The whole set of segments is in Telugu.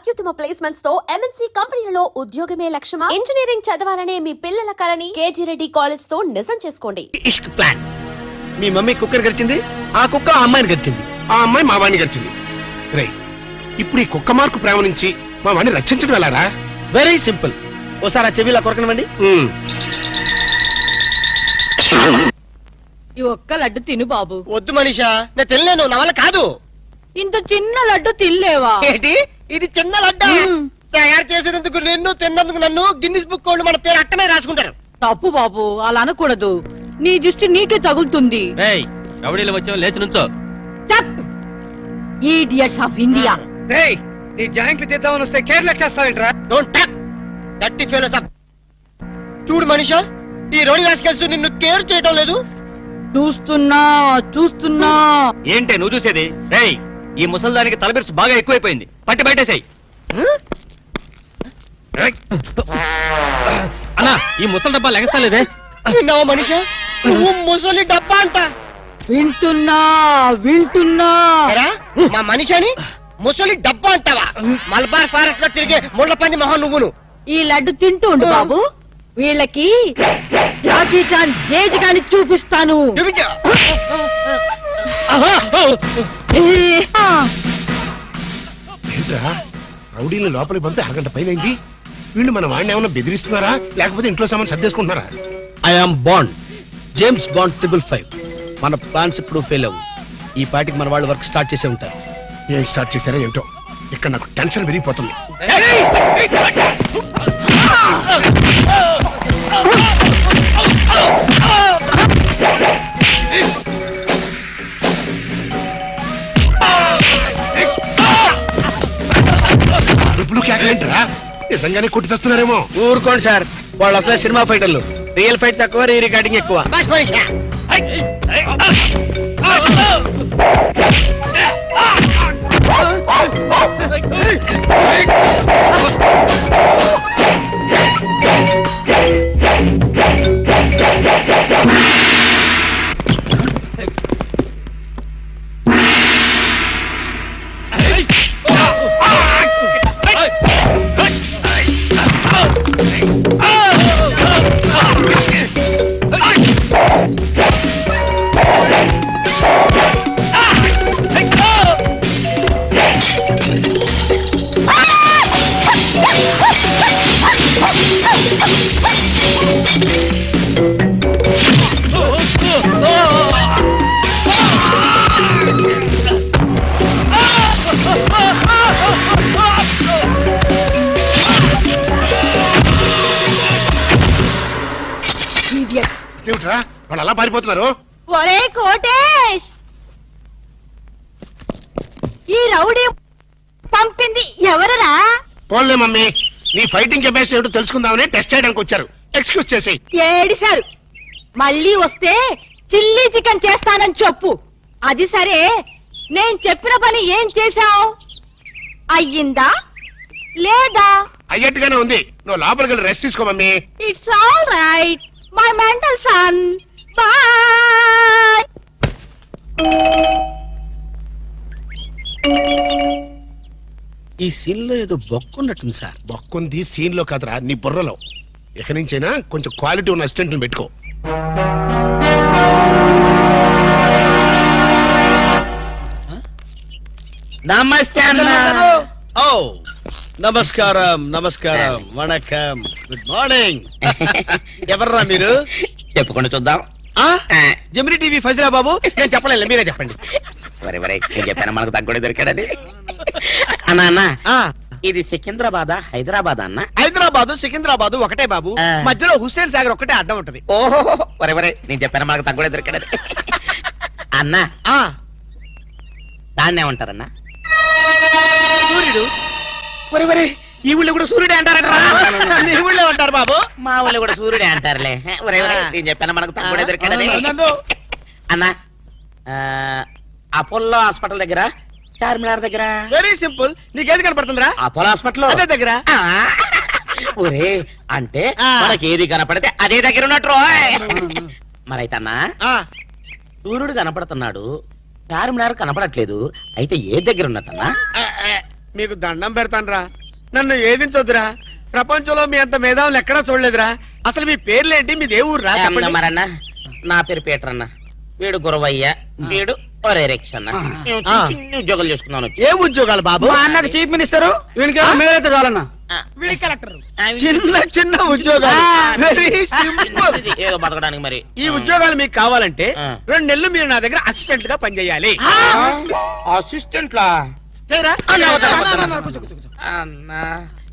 అత్యుత్తమ ప్లేస్మెంట్స్ తో ఎంఎన్సీ కంపెనీలలో ఉద్యోగమే లక్ష్యమా? ఇంజనీరింగ్ చదవాలనే మీ పిల్లల కలని కేజీ రెడ్డి కాలేజ్ తో నిజం చేసుకోండి. ఇష్క్ ప్లాన్. మీ మమ్మీ కుక్కర్ గరిచింది, ఆ కుక్క ఆ అమ్మాయిని గరిచింది, ఆ అమ్మాయి మా వాడిని గరిచింది. రే, ఇప్పుడు ఈ కుక్క మార్కు ప్రేమ నుంచి మా వాడిని రక్షించడం ఎలారా? Very simple. ఓసారి ఆ చెవిలా కొరకనివ్వండి. ఈ ఒక్క లడ్డు తిను బాబు. వద్దు మనీషా, నేను తినలేను, నా వల్ల కాదు. ఇంత చిన్న లడ్డు తినలేవా? ఏంటి ఇది చిన్న లడ్డా? తయారు చేసినందుకు నిన్ను, తిన్నందుకు నన్ను గిన్నిస్ బుక్ వాళ్ళు మన పేరు అట్టనే రాసుకుంటారు. తప్పు బాబు, అలా అనకూడదు. నీ దృష్టి నీకే తగులుతుంది. రౌడీలు వచ్చావు, లేచి నుంచో. Idiots of India. నీ జాయింట్లు చేద్దామని వస్తే కేర్లెస్ చేస్తావేంట్రా? డోంట్ టాక్ దట్టి ఫెలోస్ అప్. చూడు మనీషా, ఈ రోడి రాసుకెళ్తూ నిన్ను కేర్ చేయడం లేదు. చూస్తున్నా. ఏంటే నువ్వు చూసేది? రేయ్, ఈ ముసల్దానికి తలబిరుసు బాగా ఎక్కువైపోయింది, పట్టి బయటేసాయి. అన్నా, ఈ ముసలి డబ్బా లెగస్తలేదే. విన్నావా మనీషా, నువ్వు ముసలి డబ్బా అంట. వింటున్నా. ఎరా, మా మనిషిని ముసలి డబ్బా అంటావా? మలబార్ ఫారెస్ట్ లో తిరిగే ముళ్ళ పంది మొహం నువ్వును. ఈ లడ్డు తింటూ ఉండు బాబు. వీళ్ళకి జాకీ చాన్ జేజ్ గాని చూపిస్తాను. చూపించు. ఏంట్రా, రౌడీని లోపలికి పంపి అరగంట పైన వీళ్ళు మన వాడిని ఏమన్నా బెదిరిస్తున్నారా, లేకపోతే ఇంట్లో సామాన్ సర్దేసుకుంటున్నారా? I'm Bond, James Bond 555. మన ప్లాన్స్ ఇప్పుడు ఫెయిల్ అవ్వు. ఈ పాటికి మన వాళ్ళు వర్క్ స్టార్ట్ చేసే ఉంటారు. ఏం స్టార్ట్ చేశారో ఏమిటో, ఇక్కడ నాకు టెన్షన్ పెరిగిపోతుంది. ఏంట్రా, నిజంగానే కొట్టి చేస్తున్నారేమో. ఊరుకోండి సార్, వాళ్ళు అసలు సినిమా ఫైటర్లు. రియల్ ఫైట్ తక్కువ, రీ రికార్డింగ్ ఎక్కువ. ఏమిట్రా, వాళ్ళు అలా పారిపోతున్నారు? ఒరే కోటేష్, ఈ రౌడీ పంపింది ఎవరరా? పోన్లే మమ్మీ, నీ ఫైటింగ్ కెపాసిటీ ఏమిటో తెలుసుకుందామని టెస్ట్ చేయడానికి వచ్చారు. ఎక్స్క్యూజ్ చేసి. ఏడిశారు. మళ్ళీ వస్తే చిల్లీ చికెన్ చేస్తానని చెప్పు. అది సరే, నేను చెప్పిన పని ఏం చేశావు? అయ్యిందా లేదా? అయ్యట్టుగానే ఉంది. నువ్వు లోపలికి వెళ్ళి రెస్ట్ తీసుకో mummy. It's all right my mental son. Bye. ఈ సీన్ లో ఏదో బొక్కున్నట్టుంది సార్. బొక్కుంది సీన్ లో కాదురా, నీ బుర్రలో. ఇక నుంచైనా కొంచెం క్వాలిటీ ఉన్న అసిస్టెంట్ పెట్టుకో. నమస్తే అన్న. ఓ నమస్కారం, నమస్కారం, వణకం, గుడ్ మార్నింగ్. ఎవర్రా మీరు? చెప్పుకొని చూద్దాం. జమిని టీవీ ఫజరా బాబు. నేను చెప్పలేదు, మీరే చెప్పండి. నేను చెప్పాను, మనకు తగ్గొడే దొరికాడని. అన్నా అన్న, ఇది సికింద్రాబాద్ హైదరాబాద్ అన్న? హైదరాబాద్ సికింద్రాబాద్ ఒకటే బాబు, మధ్యలో హుస్సేన్ సాగర్ ఒకటే అడ్డం ఉంటది. ఓహో, నేను చెప్పాను, మనకు తగ్గొడే దొరికాడని. అన్న, దాన్ని ఏమంటారన్నా? సూర్యుడు. ఈ ఊళ్ళో కూడా సూర్యుడే అంటారట. ఈ ఊళ్ళో ఉంటారు బాబు. మా వాళ్ళు కూడా సూర్యుడే అంటారులే. నేను చెప్పాను, మనకు తగ్గొడే దొరికాడని. అన్న, అపోలో హాస్పిటల్ దగ్గర, చార్మినార్ దగ్గర. Very simple. నీకేది కనపడుతుందిరా? అపోలో హాస్పిటల్ అదే దగ్గర. ఒరే, అంటే మనకి ఏది కనపడితే అదే దగ్గర ఉన్నట్టు. మరైతే అన్నా, సూర్యుడు కనపడుతున్నాడు, చార్మినార్ కనపడట్లేదు, అయితే ఏ దగ్గర ఉన్నట్టన్నా? మీకు దండం పెడతానురా, నన్ను ఏదించొద్దురా. ప్రపంచంలో మీ అంత మేధావులు ఎక్కడా చూడలేదురా. అసలు మీ పేర్లేంటి, మీది ఏ ఊరు రా? మరన్నా నా పేరు పీటర్ అన్న, వీడు గురవయ్య, వీడు ఒరే రిక్ష అన్న. మేము చిన్న చిన్న ఉద్యోగాలు చేసుకున్నాను. ఏ ఉద్యోగాలు బాబు? మా అన్నకు చీఫ్ మినిస్టర్, వీనికి మేలైతే చాలన్నా. చిన్న చిన్న ఉద్యోగాలు, వెరీ సింపుల్. ఏదో బతకడానికి మరి. ఈ ఉద్యోగాలు మీకు కావాలంటే ఆ. 2 నెలలు మీరు నా దగ్గర అసిస్టెంట్ గా పనిచేయాలి. అసిస్టెంట్ లా చేయరా? అన్నా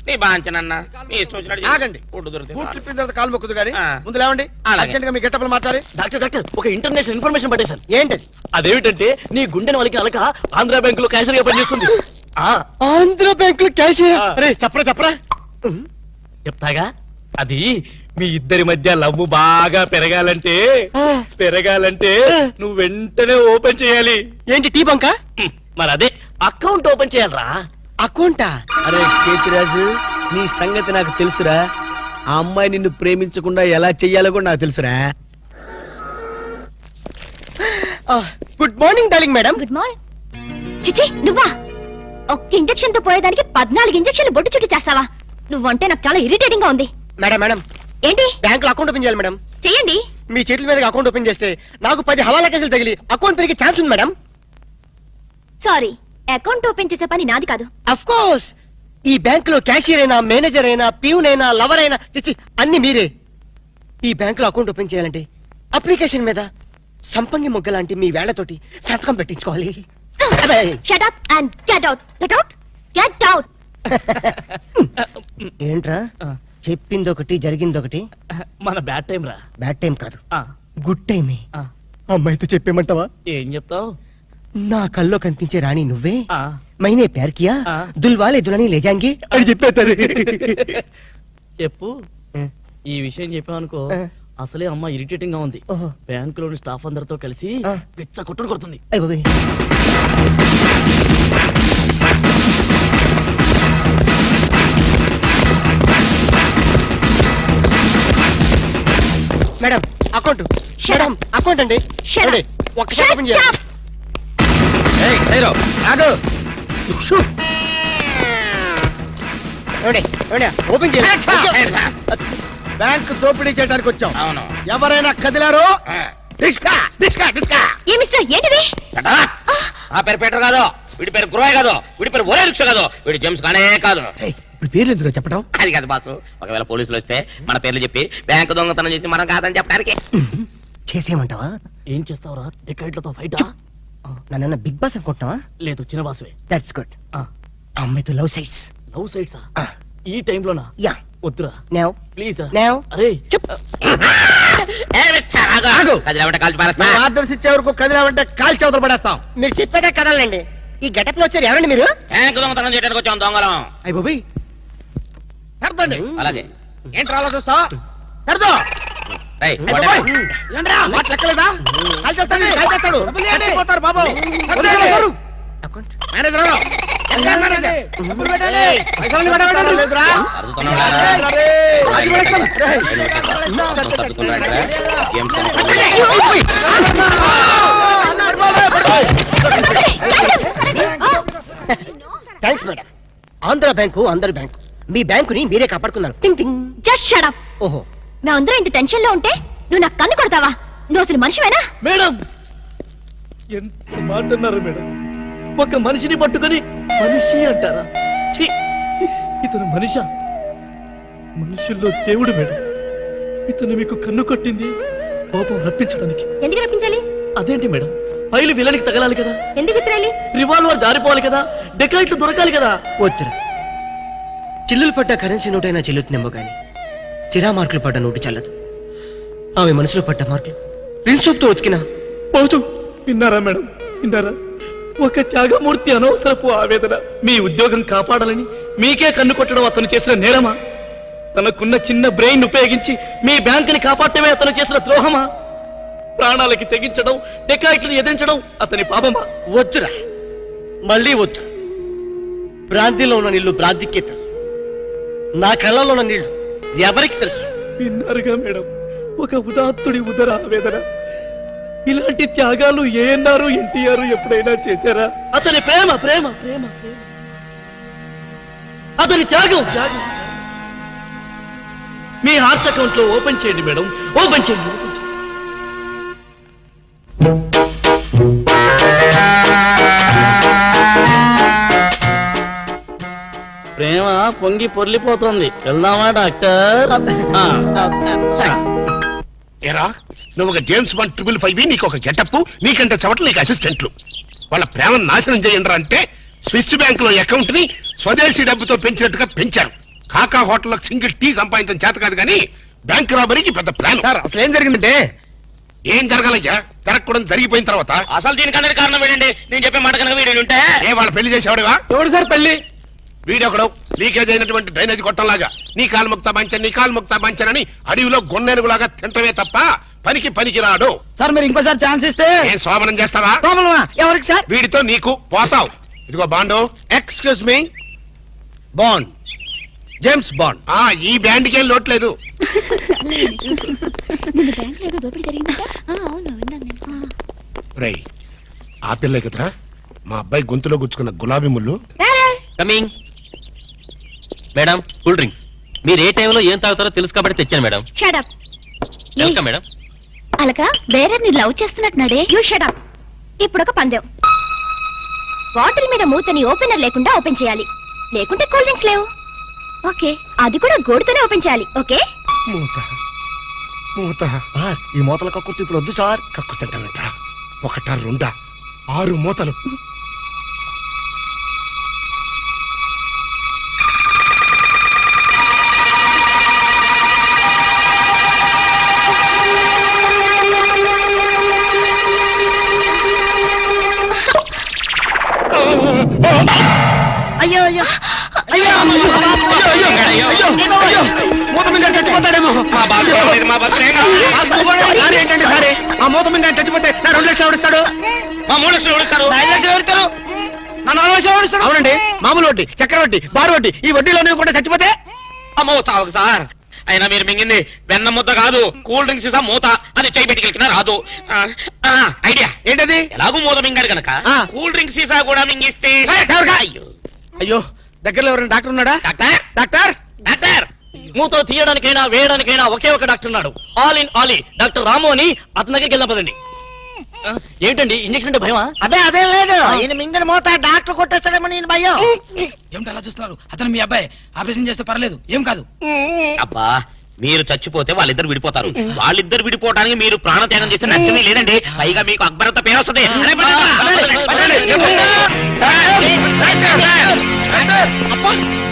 నీ బాంచనన్నా, నీ ఇష్టం వచ్చినట్టు చేయి. ఆగండి. ఫుడ్ దొరికితే బూట్లు చాలు. ఇప్పిన తర్వాత కాలు మొక్కుదు గానీ ఆ. ముందు లేవండి. అలాగే. అర్జెంట్ గా మీ గెట్టపలు మార్చాలి. డాక్టర్ ఒక ఇంటర్నేషనల్ ఇన్ఫర్మేషన్ పట్టేశాను. ఏంటది? అదేమిటంటే నీ గుండెని వాళ్ళకి అలక ఆంధ్ర బ్యాంక్ లో క్యాషియర్ గా పనిచేస్తుంది. ఆంధ్ర బ్యాంక్ లో క్యాషియర్? అరే చెప్పరా చెప్తాగా. అది మీ ఇద్దరి మధ్య లవ్ బాగా పెరగాలంటే నువ్వు వెంటనే ఓపెన్ చేయాలి. ఏంటి టీ బంక? మరి అదే అకౌంట్ ఓపెన్ చేయాలరా. అకౌంటా? అరే కేతిరాజు, నీ సంగతి నాకు తెలుసురా. ఆ అమ్మాయి నిన్ను ప్రేమించకుండా ఎలా చెయ్యాలో కూడా నాకు తెలుసురా. Good morning darling madam. Good morning. చిచి నువ్వా? ఒక్క ఇంజెక్షన్ తో పోయేదానికి 14 ఇంజెక్షన్లు బొట్టు చుట్టూ చేస్తావా? నువ్వంటే నాకు చాలా ఇరిటేటింగ్ గా ఉంది. మేడం మేడం, ఏంటి? బ్యాంక్ లో అకౌంట్ ఓపెన్ చేయాలి మేడం. చెయ్యండి. మీ చేతుల మీద అకౌంట్ ఓపెన్ చేస్తే నాకు 10 హవాలా కేసులు తగిలి అకౌంట్ పెరిగే ఛాన్స్ ఉంది మేడం. సారీ, అకౌంట్ ఓపెన్ చేసే పని నాది కాదు. అఫ్ కోర్స్, ఈ బ్యాంక్ లో క్యాషియర్ అయినా, మేనేజర్ అయినా, ప్యూన్ అయినా, లవర్ అయినా, చిచ్చి అన్ని మీరే. ఈ బ్యాంక్ లో అకౌంట్ ఓపెన్ చేయాలంటే అప్లికేషన్ మీద సంపంగి మొగ్గ లాంటి మీ వేళ్లతోటి సంతకం పెట్టించుకోవాలి. Shut up and get out. Get out. Get out. ఏంట్రా చెప్పిందొకటి జరిగిందొకటి? మన బ్యాడ్ టైం రా. బ్యాడ్ టైం కాదు, ఆ, గుడ్ టైమే. ఆ. అమ్మాయితో చెప్పేమంటావా? ఏం చెప్తావు? నా కల్లో కనిపించే రాణి నువ్వే, ఆ, మైనే ప్యార్ కియా, ఆ. దుల్వాలే దులని లే జాంగే అని చెప్పేస్తారు. చెప్పు. ఈ విషయం చెప్పావనుకో ఆ. అసలే అమ్మ ఇరిటేటింగ్ గా ఉంది. ఓహో. బ్యాంకులోని స్టాఫ్ అందరితో కలిసి ఆ. పిచ్చ కొట్టుడు కొడుతుంది. అయ్ బాబోయ్. Madam account. మేడం అకౌంట్ అండి. Shut up. ఏమండి, ఒక్కసారి Shut ఓపెన్ చేయాలి. up. ఆగు. షూ. ఏమండి, ఏమండి, ఓపెన్ చేయాలి. బ్యాంక్ దోపిడీ చేయడానికి వచ్చాం. అవును. ఎవరైనా కదిలారు? డిస్కా డిస్కా డిస్కా. ఏ మిస్టర్, ఏంటిది? కదా? ఆ పేరు పీటర్ కాదు, వీడి పేరు గురవయ్య కాదు, వీడి పేరు ఒరే రిక్ష కాదు, వీడి జేమ్స్ కానే కాదు. ఇప్పుడు పేర్లు ఎందుకు చెప్పడం? అది కాదు బాసు, ఒకవేళ పోలీసులు వస్తే మన పేర్లు చెప్పి బ్యాంకు దొంగతనం చేసి మనం కాదని చెప్పడానికి. చేసేయమంటావా? ఏం చేస్తావురా? డికాయిట్లతో ఫైటా? నన్ను బిగ్ బాస్ అనుకుంటున్నావా? లేదు, చిన్న బాసువే. That's good. అమ్మాయితో లవ్ సైడ్స్. లవ్ సైడ్సా? ఈ టైంలోనా? యా. వద్దురా నౌ ప్లీజ్ రా. నౌ అరే ఏ మిస్టర్, ఆగు. ఆగు. కదిలామంటే కాల్చి పారేస్తా. ఆర్డర్స్ ఇచ్చే వరకు కదిలామంటే కాల్ చవతలు పడేస్తాం. మీరు చెప్పేదే కదలండి. ఈ గెటప్ లో వచ్చారు ఎవరండి మీరు? బ్యాంకు దొంగతనం చేయడానికి వచ్చాం దొంగలం. అయ్య బాబోయ్, సర్దండి. అలాగే. ఏంట్రా అలా చూస్తా? సర్దో. రేయ్, అయ్య వాడే. బాబోయ్. ఏంట్రా, మాట లెక్కలేదా? కాల్ చేస్తాడు, కాల్ చేస్తాడు. చచ్చిపోతారు బాబు. సర్దేయ్. మేనేజర్ ఎవరు? మేనేజర్. పైసలు పెట్టండి. లేదురా. అరుదుతున్నావురా? రే. అది పడేస్తాం. రే. మొత్తం సర్దుకున్నాడంటే జేమ్స్ కానే కాదు. Thanks madam. ఆంధ్ర బ్యాంకు అందరి బ్యాంకు. మీ బ్యాంకుని మీరే కాపాడుకున్నారు. టింగ్ టింగ్. Just shut up. ఓహో. మేమందరం ఇంత టెన్షన్ లో ఉంటే నువ్వు నాకు కన్ను కొడతావా? నువ్వు అసలు మనిషివేనా? మేడం, ఎంత మాట అన్నారు మేడం. ఒక మనిషిని పట్టుకొని మనిషి అంటారా? ఛీ! ఇతను మనిషా? మనుషుల్లో దేవుడు మేడం. ఇతను మీకు కన్ను కొట్టింది కోపం రప్పించడానికి. ఎందుకు రప్పించాలి? అదేంటి మేడం, ఫైలు విలనికి తగలాలి కదా, ఎందుకు విసిరాలి? రివాల్వర్ జారిపోవాలి కదా, డెకాయిట్లు దొరకాలి కదా. వద్దురా. చిల్లులు పడ్డ కరెన్సీ నోటైనా చెల్లుతుందేమో గాని సిరా మార్కులు పడ్డ నోటు చల్లదు. ఆమె మనసులో పడ్డ మార్కులు ప్రిన్సోప్ తో ఉతికినా పోతూ. విన్నారా మేడం, విన్నారా? ఒక త్యాగమూర్తి అనవసరపు ఆవేదన. మీ ఉద్యోగం కాపాడాలని మీకే కన్ను కొట్టడం అతను చేసిన నేరమా? తనకున్న చిన్న బ్రెయిన్ ఉపయోగించి మీ బ్యాంకుని కాపాడటమే అతను చేసిన ద్రోహమా? ప్రాణాలకి తెగించడం, డెకాయిట్లను ఎదించడం అతని పాపమా? వద్దురా, మళ్ళీ వద్దు. భ్రాంతిలో ఉన్న నీళ్లు భ్రాంతికే తెలుసు. నా కళ్ళలో ఉన్న నీళ్లు ఎవరికి తెలుసు? విన్నారుగా మేడం, ఒక ఉదాత్తుడి ఉదర ఆవేదన. ఇలాంటి త్యాగాలు ఏఎన్ఆర్, ఎన్టీఆర్ ఎప్పుడైనా చేశారా? అతని ప్రేమ ప్రేమ ప్రేమ ప్రేమ అతని త్యాగం మీ హార్ట్ అకౌంట్ లో ఓపెన్ చేయండి మేడం, ఓపెన్ చేయండి. ప్రేమ పొంగి పొర్లిపోతుంది, వెళ్దామా డాక్టర్? ఏరా నువ్వు ఒక జేమ్స్ బాండ్ 555 నీకు ఒక గెటప్, నీకంటే చవట్లు నీకు అసిస్టెంట్లు. వాళ్ళ ప్రేమను నాశనం చేయండి అంటే స్విస్ బ్యాంక్ లో అకౌంట్ ని స్వదేశీ డబ్బుతో పెంచినట్టుగా పెంచారు. కాకా హోటల్లో సింగిల్ టీ సంపాదించడం చేత కాదు కానీ బ్యాంక్ రాబరీకి పెద్ద ప్లాన్. అసలు ఏం జరిగిందంటే ఏం జరగాలయ్యా, జరగకూడదు జరిగిపోయిన తర్వాత. అసలు దీనికన్నా కారణం ఏంటండి? నేను చెప్పే మాట కనుక వీడు ఉంటే ఏ వాళ్ళ పెళ్లి చేసేవాడుగా? ఎవడు సార్ పెళ్లి? వీడొకడు లీకేజ్ అయినటువంటి డ్రైనేజ్ గొట్టంలాగా నీ కాలు ముక్తా బంచన్ నీ కాలు ముక్తా బంచన్ అని అడవిలో గొన్నెనుగులాగా తింటమే తప్ప పనికి రాడు. సార్ మీరు ఇంకోసారి ఛాన్స్ ఇస్తే ఏం సోమనం చేస్తావా? ఎవరికి సార్? వీడితో నీకు పోతావు. ఇదిగో bond. Excuse me, bond, James bond. ఈ బ్యాండ్కి ఏం లోట్లేదు. నిన్న బ్యాంక్ ఏదో దోపిడీ జరిగిందంట. అవును విన్నాను నేను. రేయ్ ఆ పిల్లే కదరా మా అబ్బాయి గొంతులో గుచ్చుకున్న గులాబీ ముళ్ళు. Coming madam, cool drinks. మీరు ఏ టైంలో ఏం తాగుతారో తెలుసు కాబట్టి తెచ్చాను madam. Shut up. Welcome madam. అలక వేరే ని లవ్ చేస్తున్నట్టున్నాడే. You shut up. ఇప్పుడు ఒక పందెం. బాటిల్ మీద మూతని ఓపెనర్ లేకుండా ఓపెన్ చేయాలి, లేకుంటే కూల్ డ్రింక్స్ లేవు. ఓకే, అది కూడా గోడుతోనే ఓపెన్ చేయాలి. ఓకే? మూత మూత. ఈ మూతల కక్కుర్తి ఇప్పుడు వద్దు సార్. కక్కుతంటానంటా. ఒకటా రెండా 6 మూతలు. అయ్యో అయ్యో అయ్యో మూత మీద చచ్చిపోతాడేమో. ఏంటంటే సరే ఆ మూత మీద చచ్చిపోతే నా 2 లక్షలు ఎవరిస్తాడు? మా 3 లక్షలు ఎవరిస్తారు? 5 లక్షలు ఎవరిస్తారు? నా 4 లక్షలు ఎవరిస్తాడు? అవునండి, మామూలు వడ్డీ, చక్కెర వడ్డీ, బారు వడ్డీ, ఈ వడ్డీలోనే కూడా చచ్చిపోతే అమ్మో చావు సార్. అయినా మీరు మింగింది వెన్న ముద్ద కాదు, కూల్ డ్రింక్స్ సీసా మూత. అది చేయి పెట్టుకెళ్తున్నా రాదు. ఐడియా ఏంటది? ఎలాగూ మూత మింగాడు కనుక కూల్ డ్రింక్స్ సీసా కూడా మింగిస్తే. అయ్యో అయ్యో దగ్గరలో ఎవరైనా డాక్టర్ ఉన్నాడా? డాక్టర్ డాక్టర్ డాక్టర్ మూతో తీయడానికైనా వేయడానికైనా ఒకే ఒక డాక్టర్ ఉన్నాడు. ఆల్ ఇన్ ఆల్ డాక్టర్ రాము అని అతని దగ్గరికి వెళ్దాం పదండి. ఏంటండి ఇంజక్షన్ అంటే భయమా? అదే లేదు, ఈయన మింగిన మూత డాక్టర్ కొట్టేస్తాడేమో నేను భయం. ఏమిటి అలా చూస్తున్నారు? అతను మీ అబ్బాయి, ఆపరేషన్ చేస్తే పర్లేదు, ఏం కాదు. అబ్బా మీరు చచ్చిపోతే వాళ్ళిద్దరు విడిపోతారు. వాళ్ళిద్దరు విడిపోవడానికి మీరు ప్రాణత్యాగం చేస్తే నష్టమే లేదండి. పైగా మీకు అక్బరంత పేరు వస్తుంది.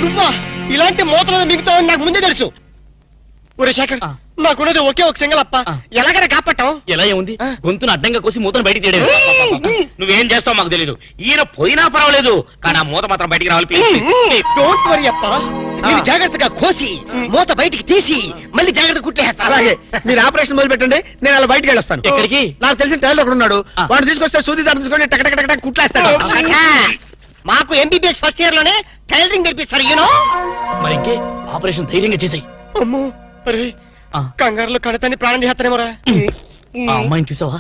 నువ్వా ఇలాంటి మూతలు మిగతావు నాకు ముందే తెలుసు. ఒరే శేఖర్, నాకున్నది ఒకే ఒక సింగల్ అప్ప, ఎలాగైనా కాపాటం. ఎలా ఏముంది, గొంతును అడ్డంగా కోసి మూతను బయటికి తీయడం. నువ్వేం చేస్తావు మాకు తెలీదు. ఈయన పోయినా పర్వాలేదు, కానీ ఆ మూత మాత్రం బయటికి రావాలి please. డోంట్ వరీ అప్ప, మీరు జాగ్రత్తగా కోసి మూత బయటికి తీసి మళ్ళీ జాగ్రత్త కుట్టేస్తా. అలాగే మీరు ఆపరేషన్ మొదలు పెట్టండి, నేను అలా బయటికి వెళ్ళొస్తాను. ఎక్కడికి? నాకు తెలిసిన టైలర్ ఒకడు ఉన్నాడు, వాడు తీసుకొస్తే సూది దాన్ని తీసుకొని టక్ టక్ టక్ కుట్లేస్తాడు. మాకు ఎంబీబీఎస్ ఫస్ట్ ఇయర్ లోనే టైలరింగ్ నేర్పిస్తారు. యూనో మరి ఇంకే ఆపరేషన్ ధైర్యంగా చేసాయి. అమ్మో అరే కంగారులో కడతాన్ని ప్రాణం చేస్తానేమోరా. ఆ అమ్మాయిని చూసావా,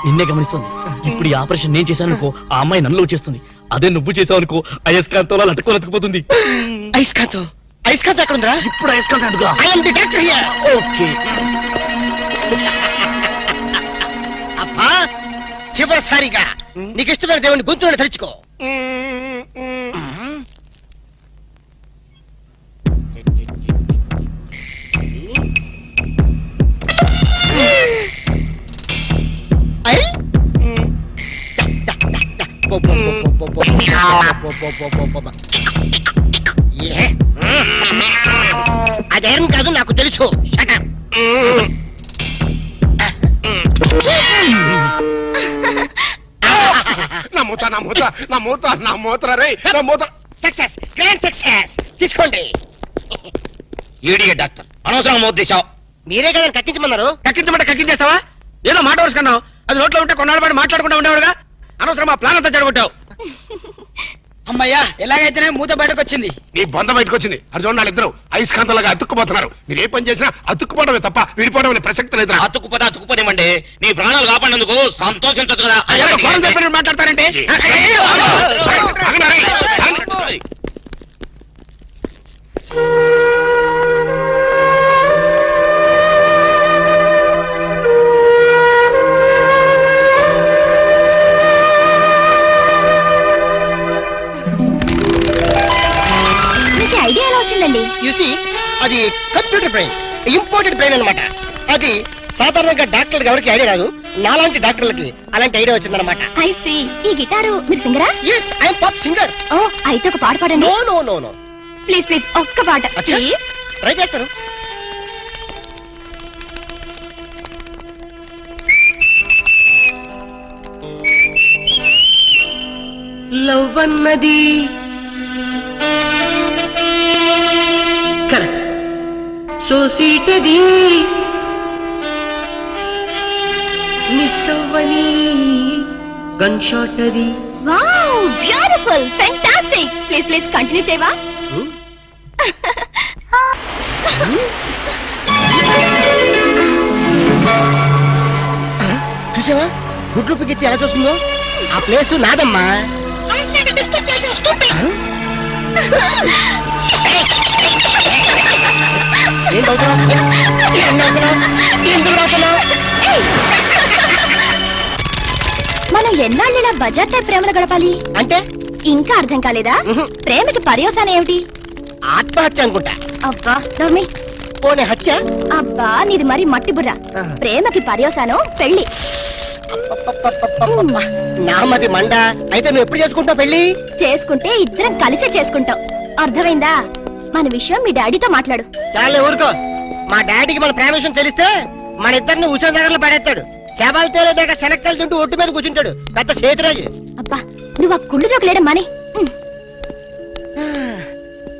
నిన్నే గమనిస్తుంది. ఇప్పుడు ఈ ఆపరేషన్ నేను చేశాను అనుకో, ఆ అమ్మాయి నన్ను వచ్చేస్తుంది. అదే నువ్వు చేసావు అనుకో, అయస్కాంతో లట్టుకోలేకపోతుంది. ఐస్కాంతం ఐస్కాంతం ఎక్కడ ఉందా? ఇప్పుడు అయస్కాంతం ఎందుకు? ఓకే అబ్బా, చివరిసారిగా నీకు ఇష్టమైన దేవుని గొంతులను తలుచుకో. అదేం కాదు నాకు తెలుసు. నా మూత నా మూత నా మూత నా మూత రే నా మూత. Success, grand success. తీసుకోండి. ఈడియట్ డాక్టర్, అనవసరంగా మూత తీసావు. మీరే కదా కక్కించమన్నారు. కక్కించమంటే కక్కించేస్తావా? ఏదో మాట వరుసుకున్నావు, అది నోట్లో ఉంటే కొన్నాళ్ళ పాటు మాట్లాడుకుంటూ ఉండేవాడుగా. అనవసరం మా ప్లాన్ అంతా చెడగొట్టావు. అమ్మయ్యా, ఎలాగైతేనే మూత బయటకు వచ్చింది. నీ బొంద బయటకు వచ్చింది. అది చూడండి వాళ్ళిద్దరు అయస్కాంతలాగా అతుక్కుపోతున్నారు. మీరు ఏ పని చేసినా అతుక్కుపోవడమే తప్ప విడిపోవడం అనే ప్రసక్తి లేదు. అతుక్కుపోదేమంటే నీ ప్రాణాలు కాపాడినందుకు సంతోషించదు కదా. మాట్లాడతారంటే ఐడియా ఎలా వచ్చిందండి? యూసి అది కంప్యూటర్ బ్రెయిన్, ఇంపోర్టెడ్ బ్రెయిన్ అన్నమాట. అది సాధారణంగా డాక్టర్లకు ఎవరికి ఐడియా రాదు, నాలాంటి డాక్టర్లకి అలాంటి ఐడియా వచ్చిందన్నమాట. I see. ఈ గిటారు మీరు సింగరా? Yes, I'm pop singer. ఓ, అయితే ఒక పాట పాడండి. No no no no, please please ఒక్క పాట అచ్చా. ప్లీజ్. ట్రై చేస్తాను. లవ్ అన్నది కరెక్ట్, సో సీట్ అది మిస్ అవ్వని గన్ షాట్ అది. Wow, beautiful, fantastic. Please please continue చేయవా? చూసావా గుడ్లు పిగిచ్చి ఎలా చూస్తుందో? ఆ ప్లేస్ నాదమ్మా. ఏం అవుతున్నావు? ఎందుకు అవుతున్నావు? మనం ఎన్నాళ్ళైనా బజార్ టైప్ ప్రేమలు గడపాలి అంటే ఇంకా అర్థం కాలేదా? ప్రేమకి పర్యవసానం ఏమిటి? ఆత్మహత్య అనుకుంటా. అబ్బా నవ్మి. పోనీ హత్య? అబ్బా నీది మరి మట్టి బుర్ర. ప్రేమకి పర్యవసానం పెళ్లి. నామది మండ. అయితే నువ్వు ఎప్పుడు చేసుకుంటావు పెళ్లి? చేసుకుంటే ఇద్దరం కలిసే చేసుకుంటాం. అర్థమైందా? మన విషయం మీ డాడీతో మాట్లాడు. చాలే ఊరుకో. మా డాడీకి మన ప్రేమ విషయం తెలిస్తే మన ఇద్దరిని ఉషా నగర్లో పడేస్తాడు. శవాలు తేలేదాకా శనక్కాయలు తింటూ ఒట్టు మీద కూర్చుంటాడు పెద్ద సేతురాజు. అబ్బా నువ్వు ఆ కుళ్ళు జోకులేడం మాని.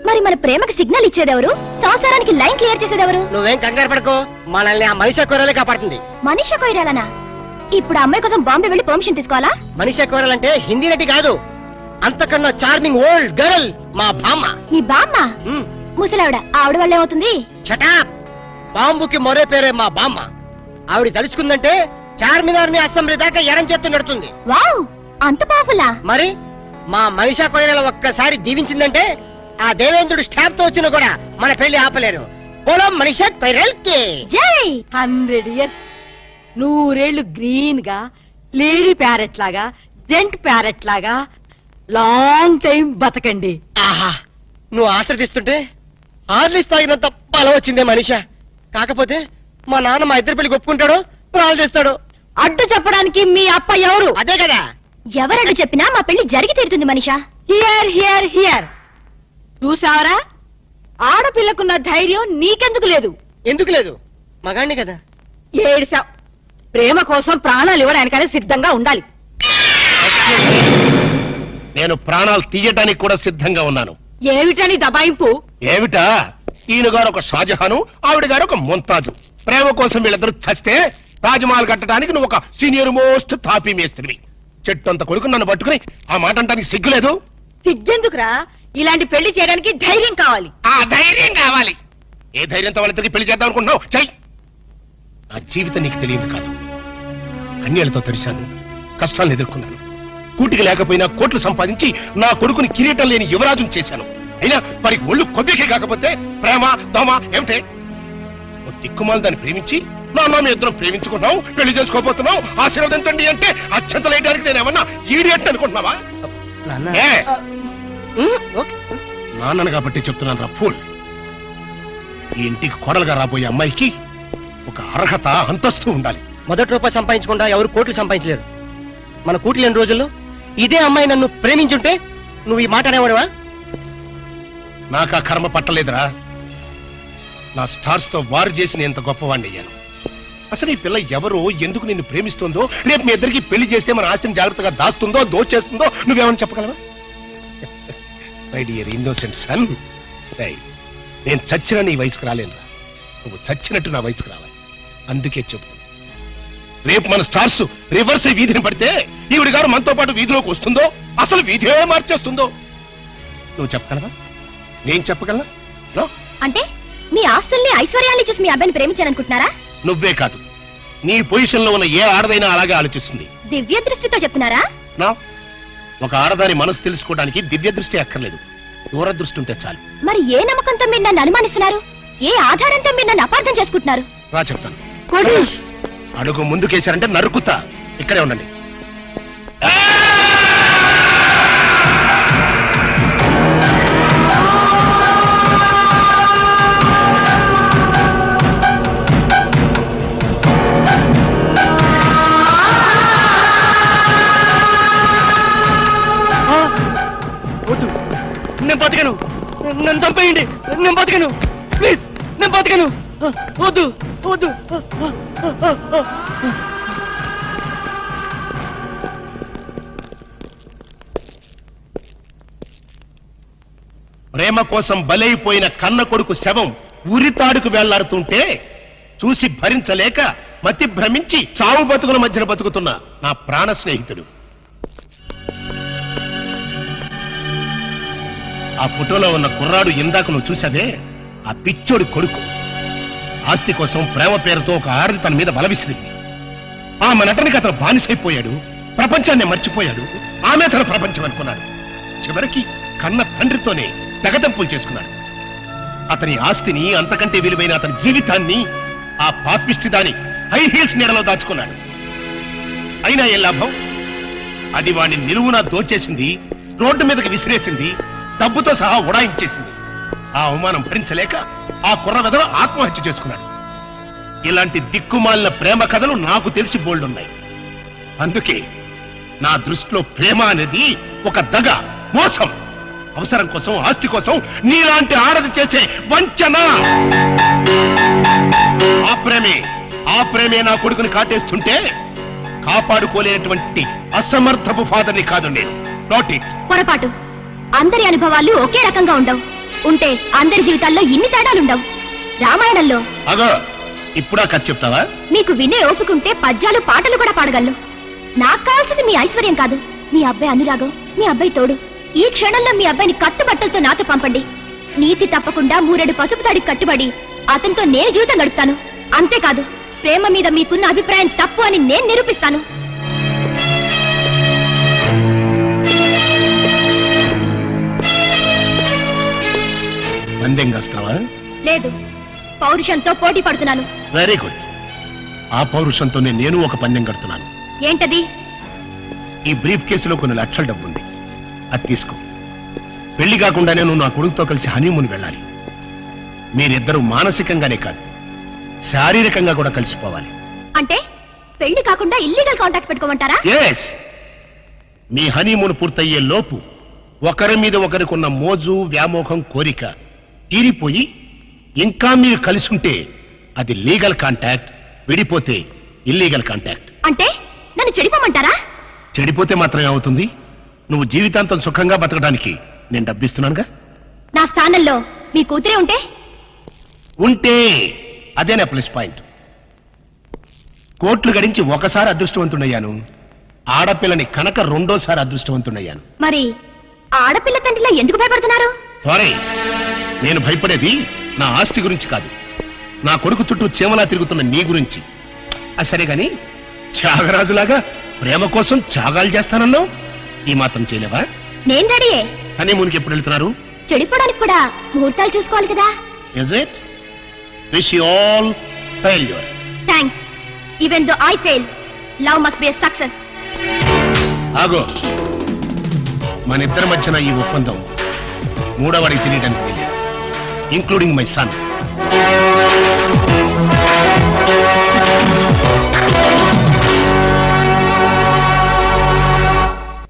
మరి మన ప్రేమకి సిగ్నల్ ఇచ్చేదెవరు? సంసారానికి లైన్ క్లియర్ చేసేదెవరు? నువ్వేం కంగారు పడుకో, మనల్ని ఆ మనిషి కూరలే కాపాడుతుంది. మనీషా కొయిరాలనా? ఇప్పుడు ఆ అమ్మాయి కోసం బాంబే వెళ్ళి పర్మిషన్ తీసుకోవాలా? మనిషి కూరలంటే హిందీ నటి కాదు, అంతకన్నా చార్మింగ్ ఓల్డ్ గర్ల్ మా బామ్మ. నీ బామ్మ? ముసలావిడ. ఆవిడ వల్ల ఏమవుతుంది? చటాప్. బాంబుకి మరో పేరే మా బామ్మ. ఆవిడ తలుచుకుందంటే చార్మినార్ ని అసెంబ్లీ దాకా ఎరం చేత్తు నడుతుంది. వావ్, అంత పవర్ఫుల్లా? మరి మా మనిషా కొయిరాల ఒక్కసారి దీవించిందంటే ఆ దేవేంద్రుడు స్టాప్ తో వచ్చినా కూడా మన పెళ్లి ఆపలేరు. పోలో మనిషా కొయిరాల్ కి జై. 100 ఇయర్స్, 100 ఏళ్ళు గ్రీన్ గా, లేడీ ప్యారెట్ లాగా, జెంట్ ప్యారెట్ లాగా లాంగ్ టైం బతకండి. ఆహా, నువ్వు ఆశ్రదిస్తుంటే ఆర్లిస్ తాగినంత బలం వచ్చిందే మనిషా. కాకపోతే మా నాన్న మా ఇద్దరు పెళ్లి ఒప్పుకుంటాడో రాళ్ళు చేస్తాడు. అడ్డు చెప్పడానికి మీ అప్ప ఎవరు? అదే కదా. ఎవరడ్డు చెప్పినా మా పెళ్లి జరిగి తీరుతుంది మనిషా. Here here here. చూసావరా, ఆడపిల్లకున్న ధైర్యం నీకెందుకు లేదు? ఎందుకు లేదు? మగాణ్ణి కదా. ఏడిసావ్. ప్రేమ కోసం ప్రాణాలు ఇవ్వడానికనే సిద్ధంగా ఉండాలి. నేను ప్రాణాలు తీయటానికి కూడా సిద్ధంగా ఉన్నాను. ఏమిటని దబాయింపు? ఏమిటా? ఈయన గారు ఒక షాజహాను, ఆవిడ గారు ఒక ముంతాజు. ప్రేమ కోసం వీళ్ళిద్దరు చస్తే తాజ్మహల్ కట్టడానికి నువ్వు ఒక సీనియర్ మోస్ట్ తాపీ మేస్త్రివి. చెట్టు అంత కొడుకు నన్ను పట్టుకుని ఆ మాట అంటానికి సిగ్గులేదు? సిగ్గెందుకురా? ఇలాంటి పెళ్లి చేయడానికి ధైర్యం కావాలి. ఆ ధైర్యం కావాలి. ఏ ధైర్యంతో వాళ్ళిద్దరికి పెళ్లి చేద్దాం అనుకుంటున్నావు? చెయ్. నా జీవితం నీకు తెలియదు కాదు. కన్యలతో తెరిశాను, కష్టాలను ఎదుర్కొన్నాను. కూటికి లేకపోయినా కోట్లు సంపాదించి నా కొడుకుని కిరీటం లేని యువరాజును చేశాను. అయినా వారికి ఒళ్ళు కొద్దికే కాకపోతే ప్రేమ దోమ ఏమిటే? ఓ దిక్కుమాల దాన్ని ప్రేమించి నాన్న మీ ఇద్దరం ప్రేమించుకున్నావు, పెళ్లి చేసుకోబోతున్నావు, ఆశీర్వదించండి అంటే అత్యంతలేయడానికి నేను ఏమన్నా ఈడియట్ అనుకుంటున్నావా? ఏ? నాన్నను కాబట్టి చెప్తున్నాను రా ఫూల్. ఈ ఇంటికి కోడలుగా రాబోయే అమ్మాయికి ఒక అర్హత అంతస్తు ఉండాలి. మొదటి రూపాయి సంపాదించకుండా ఎవరు కోట్లు సంపాదించలేరు. మన కూటి లేని రోజుల్లో ఇదే అమ్మాయి నన్ను ప్రేమించుంటే నువ్వు ఈ మాట అనేవాడువా? నాకు ఆ కర్మ పట్టలేదురా. నా స్టార్స్ తో వారు చేసి నేను ఎంత గొప్పవాణ్ణి అయ్యాను. అసలు ఈ పిల్ల ఎవరో, ఎందుకు నిన్ను ప్రేమిస్తుందో, రేపు మీ ఇద్దరికి పెళ్లి చేస్తే మన ఆస్తిని జాగ్రత్తగా దాస్తుందో దోచేస్తుందో నువ్వేమని చెప్పగలవా? మై డియర్ ఇన్నోసెంట్ సన్, నేను చచ్చిన నీ వయసుకు రాలేనురా. నువ్వు చచ్చినట్టు నా వయసుకు రావాలి. అందుకే చెప్తున్నా, రేపు మన స్టార్స్ రివర్స్ వీధిని పడితే ఈవిడ గారు మనతో పాటు వీధిలోకి వస్తుందో, అసలు వీధే మార్చేస్తుందో నువ్వు చెప్పగలవా? నేను చెప్పగలనా? అంటే మీ ఆస్తుల్ని ఐశ్వర్యాన్ని చూసి మీ అబ్బాయిని ప్రేమించాలనుకుంటున్నారా? నువ్వే కాదు, నీ పొజిషన్ లో ఉన్న ఏ ఆడదైనా అలాగే ఆలోచిస్తుంది. దివ్య దృష్టితో చెప్తున్నారా? నా ఒక ఆడదాని మనసు తెలుసుకోవడానికి దివ్య దృష్టి అక్కర్లేదు, దూరదృష్టి ఉంటే చాలు. మరి ఏ నమ్మకంతో మీరు నన్ను అనుమానిస్తున్నారు? ఏ ఆధారంతో మీరు నన్ను అపార్థం చేసుకుంటున్నారు? రా చెప్తాను. అడుగు ముందుకేశారంటే నరుకుతా. ఇక్కడే ఉండండి. చంపేయండి, నేను బతకను. ప్లీజ్, నేను బతకను. వద్దు వద్దు. ప్రేమ కోసం బలైపోయిన కన్న కొడుకు శవం ఉరితాడుకు వెళ్లాడుతుంటే చూసి భరించలేక మతి భ్రమించి చావు బతుకుల మధ్యన బతుకుతున్న నా ప్రాణ స్నేహితుడు. ఆ ఫోటోలో ఉన్న కుర్రాడు ఇందాక నువ్వు చూసావే, ఆ పిచ్చోడి కొడుకు. ఆస్తి కోసం ప్రేమ పేరుతో ఒక ఆడది తన మీద బలవిసిరింది. ఆమె నటనకి అతను బానిసైపోయాడు, ప్రపంచాన్ని మర్చిపోయాడు. ఆమె తన ప్రపంచం అనుకున్నాడు. చివరికి కన్న తండ్రితోనే తెగదంపులు చేసుకున్నాడు. అతని ఆస్తిని, అంతకంటే విలువైన అతని జీవితాన్ని ఆ పాపిష్టి దాని హై హీల్స్ నీడలో దాచుకున్నాడు. అయినా ఏ లాభం? అది వాడిని నిలువునా దోచేసింది, రోడ్డు మీదకి విసిరేసింది, డబ్బుతో సహా ఉడాయించేసింది. ఆ అవమానం భరించలేక ఆ కుర్ర వెధవ ఆత్మహత్య చేసుకున్నాడు. ఇలాంటి దిక్కుమాలిన ప్రేమ కథలు నాకు తెలిసి బోల్డున్నాయి. అందుకే నా దృష్టిలో ప్రేమ అనేది ఒక దగ, మోసం. అవసరం కోసం, ఆస్తి కోసం నీలాంటి ఆడది చేసే వంచన. ఆ ప్రేమే నా కొడుకుని కాటేస్తుంటే కాపాడుకోలేనటువంటి అసమర్థపు ఫాదర్ని కాదు నేను. Not it. పొరపాటు. అందరి అనుభవాలు ఒకే రకంగా ఉండవు. ఉంటే అందరి జీవితాల్లో ఇన్ని తేడాలుండవు. రామాయణంలో అగో ఇప్పుడా కథ చెప్తావా? మీకు వినే ఓపుకుంటే పద్యాలు, పాటలు కూడా పాడగలను. నాకు కావాల్సింది మీ ఐశ్వర్యం కాదు, మీ అబ్బాయి అనురాగం, మీ అబ్బాయి తోడు. ఈ క్షణంలో మీ అబ్బాయిని కట్టుబట్టలతో నాతో పంపండి. నీతి తప్పకుండా 3 పసుపు తాడికి కట్టుబడి అతనితో నేను జీవితం గడుపుతాను. అంతేకాదు, ప్రేమ మీద మీకున్న అభిప్రాయం తప్పు అని నేను నిరూపిస్తాను. పందెం కాస్తావా? లేదు, పౌరుషంతో పోటీ పడుతున్నాను. Very good. ఆ పౌరుషంతోనే నేను ఒక పందెం కడుతున్నాను. ఏంటది? ఈ బ్రీఫ్ కేసులో కొన్ని లక్షల డబ్బుంది, అది తీసుకో. పెళ్లి కాకుండానే నువ్వు నా కొడుకుతో కలిసి హనీమూన్ వెళ్ళాలి. మీరిద్దరూ మానసికంగానే కాదు, శారీరకంగా కూడా కలిసిపోవాలి. అంటే పెళ్లి కాకుండా ఇల్లీగల్ కాంటాక్ట్ పెట్టుకోమంటారా? ఎస్. మీ హనీమూన్ పూర్తయ్యే లోపు ఒకరి మీద ఒకరికున్న మోజు, వ్యామోహం, కోరిక తీరిపోయి ఇంకా మీరు కలిసి ఉంటే అది లీగల్ కాంటాక్ట్, విడిపోతే ఇల్లీగల్ కాంటాక్ట్. అంటే నన్ను చెడిపోమంటారా? చెడిపోతే మాత్రమే అవుతుంది. నువ్వు జీవితాంతం సుఖంగా బతకడానికి నేను డబ్బిస్తున్నానుగా. నా స్థానంలో మీ కూతురే ఉంటే అదే నా ప్లస్ పాయింట్. కోట్లు గడించి ఒకసారి అదృష్టవంతుడయ్యాను, ఆడపిల్లని కనుక 2వ అదృష్టవంతుడయ్యాను. మరి ఆడపిల్ల తండ్రిలో ఎందుకు భయపడుతున్నారు? సారీ, నేను భయపడేది నా ఆస్తి గురించి కాదు, నా కొడుకు చుట్టూ చీమలా తిరుగుతున్న నీ గురించి. సరే గాని, త్యాగరాజులాగా ప్రేమ కోసం త్యాగాలు చేస్తానన్నావు, ఈ మాత్రం చేయలేవా? నేను రెడీయే. హనీమూన్కి ఎప్పుడు వెళ్తున్నారు? చెడిపోవడానికి కూడా ముహూర్తాలు చూసుకోవాలి కదా. Is it? Wish you all failure. Thanks. Even though I fail, love must be a success. ఆగో, మన ఇద్దరి మధ్యన ఈ ఒప్పందం 3వవాడికి తెలియడానికి తెలియదు, ఇంక్లూడింగ్ మై సన్.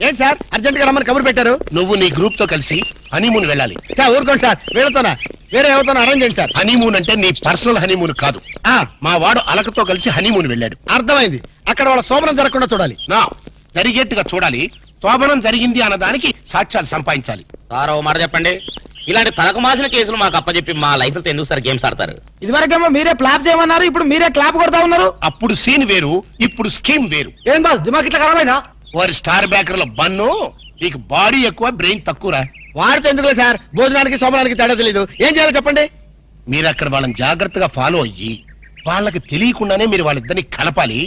ఏంటి సార్ అర్జెంట్ గా రమ్మని కబురు పెట్టారు? నువ్వు నీ గ్రూప్ తో కలిసి హనీమూన్ వెళ్ళాలి. సార్ ఊరుకోండి సార్, వీళ్ళతోనా వేరే ఎవరితోనా అరేంజ్ చేయండి సార్. హనీమూన్ అంటే నీ పర్సనల్ హనీమూన్ కాదు. మా వాడు అలకతో కలిసి హనీమూన్ వెళ్ళాడు. అర్థమైంది. అక్కడ వాళ్ళ శోభనం జరగకుండా చూడాలి. నా జరిగేట్టుగా చూడాలి. శోభనం జరిగింది అన్నదానికి సాక్ష్యాలు సంపాదించాలి. సార్ ఓ మాట చెప్పండి, ఇలాంటి తలకు మాసిన కేసులు మాకు అప్పచెప్పి మా లైఫ్ తో ఎందుకు సార్ గేమ్స్ ఆడతారు? ఇదివరకేమో మీరే క్లాప్ చేయమన్నారు, ఇప్పుడు మీరే క్లాప్ కొడతా ఉన్నారు. అప్పుడు సీన్ వేరు, ఇప్పుడు స్కీమ్ వేరు. ఏం బాస్ దిమాగ్ ఇట్లా ఖరాబైనా? వారి స్టార్ బ్యాకర్ లో బన్ను, నీకు బాడీ ఎక్కువ బ్రెయిన్ తక్కువరా. వాడితే ఎందుకులే సార్, భోజనానికి శోభనానికి తేడా తెలీదు. ఏం చేయాలో చెప్పండి. మీరు అక్కడ వాళ్ళని జాగ్రత్తగా ఫాలో అయ్యి వాళ్ళకి తెలియకుండానే మీరు వాళ్ళిద్దరిని కలపాలి.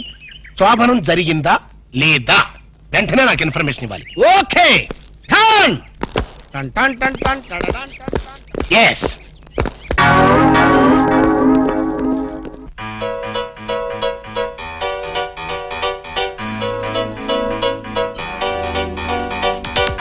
శోభనం జరిగిందా లేదా వెంటనే నాకు ఇన్ఫర్మేషన్ ఇవ్వాలి. ఓకే. ఎస్.